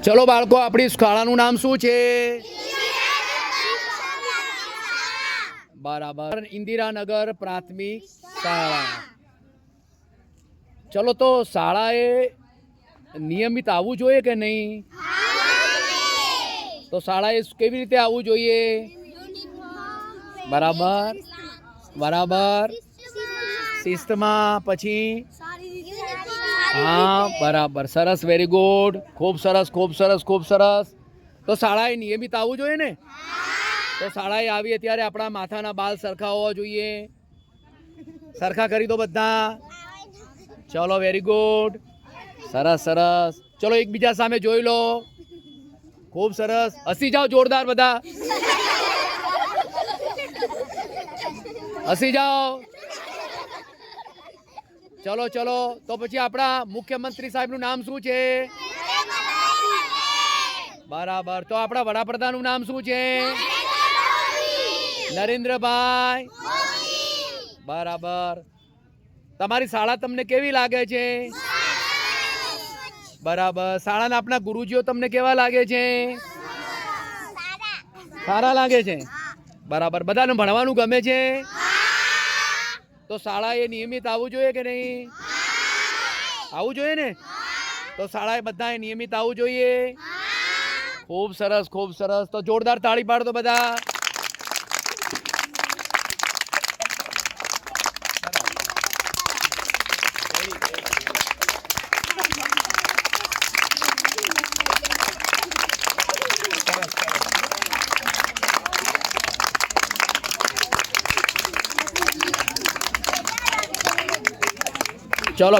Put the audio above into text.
ચલો બાળકો, આપણી શાળાનું નામ શું છે? બરાબર, ઇન્દિરાનગર પ્રાથમિક શાળા. ચલો, તો શાળાએ નિયમિત આવવું જોઈએ કે નહીં? તો શાળાએ કેવી રીતે આવવું જોઈએ? બરાબર બરાબર, શિસ્તમાં. પછી હા, બરાબર, સરસ, વેરી ગુડ, ખૂબ સરસ ખૂબ સરસ ખૂબ સરસ. તો શાળાએ નિયમિત આવવું જોઈએ ને? તો શાળાએ આવીએ ત્યારે આપણા માથાના બાલ સરખા હોવા જોઈએ. સરખા કરી દો બધા. ચલો, વેરી ગુડ, સરસ સરસ. ચલો, એકબીજા સામે જોઈ લો. ખૂબ સરસ. હસી જાઓ જોરદાર બધા. હસી જાઓ. ચલો ચલો, તો પછી આપણા મુખ્યમંત્રી સાહેબનું નામ શું છે? બરાબર. તો આપણા વડાપ્રધાનનું નામ શું છે? નરેન્દ્રભાઈ. બરાબર. તમારી શાળા તમને કેવી લાગે છે? બરાબર. શાળાના આપણા ગુરુજીઓ તમને કેવા લાગે છે? સારા લાગે છે. બરાબર. બધાને ભણવાનું ગમે છે? તો શાળાએ નિયમિત આવવું જોઈએ કે નહીં? આવવું જોઈએ ને? તો શાળાએ બધાએ નિયમિત આવવું જોઈએ. ખૂબ સરસ ખૂબ સરસ. તો જોરદાર તાળી પાડો બધા. ચલો.